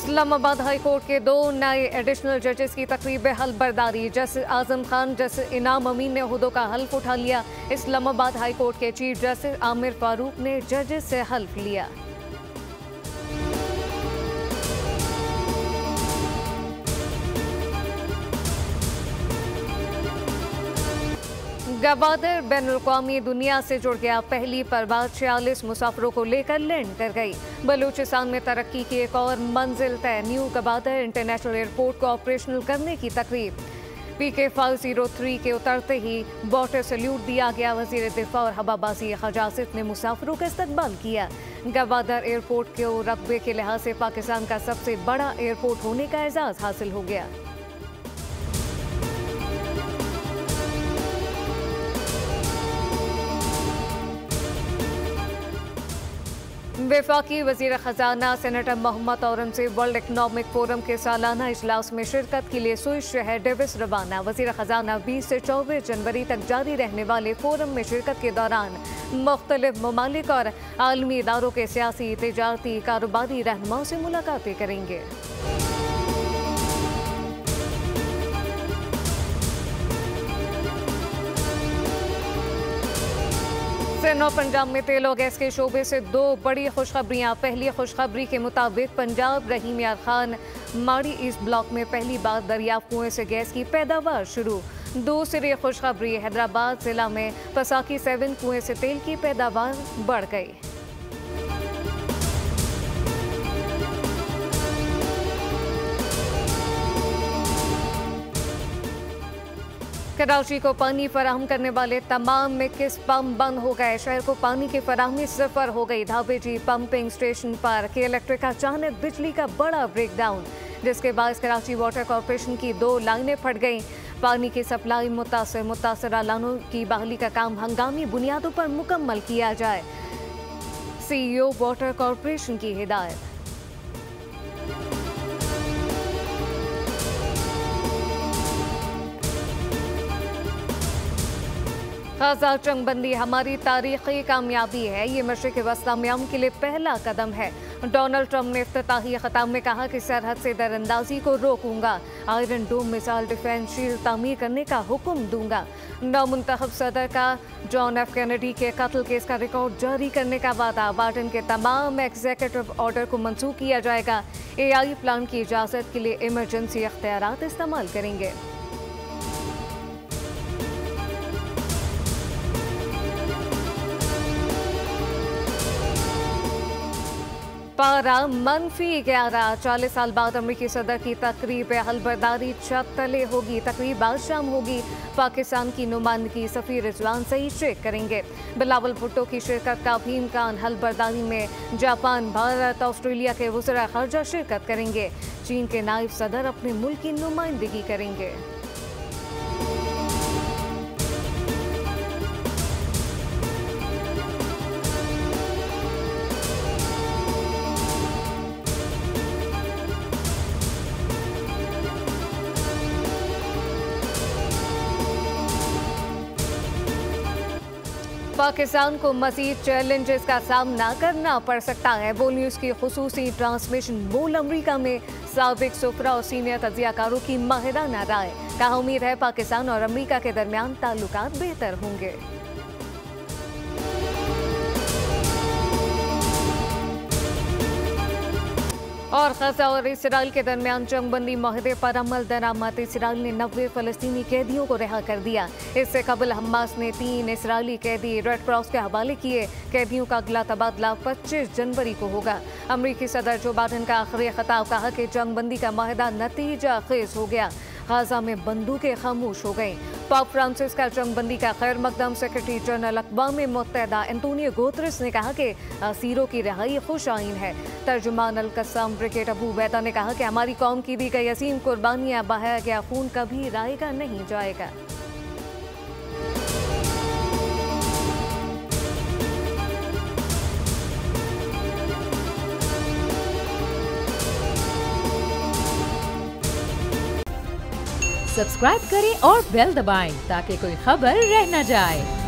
Islamabad high court के 2 नए additional जजेस की तकरीब हल्फबरदारी। जस्टिस आजम खान, जस्टिस इनाम अमीन ने ओहदों का हल्फ उठा लिया। इस्लामाबाद हाई कोर्ट के चीफ जस्टिस आमिर फारूक ने जजेस से हल्फ लिया। गवादर बैनुल-अक़वामी दुनिया से जुड़ गया। पहली परवाज़ 46 मुसाफिरों को लेकर लैंड कर गई। बलूचिस्तान में तरक्की की एक और मंजिल तय। न्यू गवादर इंटरनेशनल एयरपोर्ट को ऑपरेशनल करने की तकरीब। PK-503 के उतरते ही वाटर सैल्यूट दिया गया। वज़ीर दिफा और हवाबाजी हजासित ने मुसाफिरों का इस्तकबाल किया। गवादर एयरपोर्ट को रकबे के लिहाज से पाकिस्तान का सबसे बड़ा एयरपोर्ट होने का एजाज़ हासिल हो गया। वफाकी वज़ीर ख़जाना senator Mohammad Aurangzeb World Economic Forum के सालाना इजलास में शिरकत के लिए स्विस शहर डेविस रवाना। वज़ीर ख़जाना 20 से 24 जनवरी तक जारी रहने वाले फोरम में शिरकत के दौरान मुख्तलिफ ममालिक और आलमी इदारों के सियासी, तिजारती, कारोबारी रहनुमाओं से मुलाकातें करेंगे। सिंध और पंजाब में तेल और गैस के शोबे से 2 बड़ी खुशखबरियां। पहली खुशखबरी के मुताबिक पंजाब रहीम यार खान माड़ी ईस्ट ब्लॉक में पहली बार दरियाफ्त कुएं से गैस की पैदावार शुरू। दूसरी खुशखबरी हैदराबाद जिला में पसाकी 7 कुएं से तेल की पैदावार बढ़ गई। कराची को पानी फराहम करने वाले तमाम मिक्स पंप बंद हो गए। शहर को पानी की फराहमी सिफर हो गई। धाबेजी पंपिंग स्टेशन पर के इलेक्ट्रिक अचानक बिजली का बड़ा ब्रेकडाउन, जिसके बाद कराची वाटर कॉरपोरेशन की 2 लाइनें फट गईं। पानी की सप्लाई मुतासरा लाइनों की बहाली का काम हंगामी बुनियादों पर मुकम्मल किया जाए। CEO वाटर कॉरपोरेशन की हिदायत। गाज़ा जंगबंदी हमारी तारीखी कामयाबी है। ये मशरिक़ वस्ता में अमन के लिए पहला कदम है। डोनाल्ड ट्रंप ने इफ्तिताही खिताब में कहा कि सरहद से दरअंदाजी को रोकूंगा। Iron Dome missile defence shield तामीर करने का हुक्म दूंगा। नौमुंतखब सदर का जॉन एफ कैनेडी के कत्ल केस का रिकॉर्ड जारी करने का वादा। बाइडेन के तमाम एग्जीक्यूटिव ऑर्डर को मंसूख किया जाएगा। AI प्लान की इजाज़त के लिए इमरजेंसी इख्तियारात इस्तेमाल करेंगे। पारा -11। 40 साल बाद अमरीकी सदर की तकरीब हल्फबरदारी छत तले होगी। तकरीब आज शाम होगी। पाकिस्तान की नुमाइंदगी सफीर रिजवान सईद शेख करेंगे। बिलावल भुट्टो की शिरकत का भी इम्कान। हल्फबरदारी में जापान, भारत, ऑस्ट्रेलिया के वज़ीर ख़ारजा शिरकत करेंगे। चीन के नायब सदर अपने मुल्क की नुमाइंदगी करेंगे। पाकिस्तान को मज़ीद चैलेंजेस का सामना करना पड़ सकता है। बोल न्यूज़ की खुसूसी ट्रांसमिशन बोल अमरीका में साबिक सुफरा और सीनियर तजियाकारों की माहिराना राय। कहा उम्मीद है पाकिस्तान और अमरीका के दरमियान ताल्लुकात बेहतर होंगे। और ग़ज़ा और इसराइल के दरमियान जंगबंदी माहदे पर अमल दरामद। इसराइल ने 90 फ़लस्तीनी कैदियों को रिहा कर दिया। इससे कबल हमास ने 3 इसराइली कैदी रेड क्रॉस के हवाले किए। कैदियों का अगला तबादला 25 जनवरी को होगा। अमरीकी सदर जो बाइडेन का आखिरी खिताब। कहा कि जंगबंदी का माहिदा नतीजा खेज हो गया। गाज़ा में बंदूकें खामोश हो गईं। पाप फ्रांसिस का जंगबंदी का खैर मकदम। सेक्रेटरी जनरल अक़वाम मुत्तहिदा एंटोनियो गुतेरेस ने कहा कि असीरों की रिहाई खुश आइन है। तर्जुमान अल-क़स्साम ब्रिगेड अबू उबैदा ने कहा कि हमारी कौम की दी गई असीम कुर्बानियाँ, बहाया गया खून कभी रायगा नहीं जाएगा। सब्सक्राइब करें और बेल दबाएं ताकि कोई खबर रह न जाए।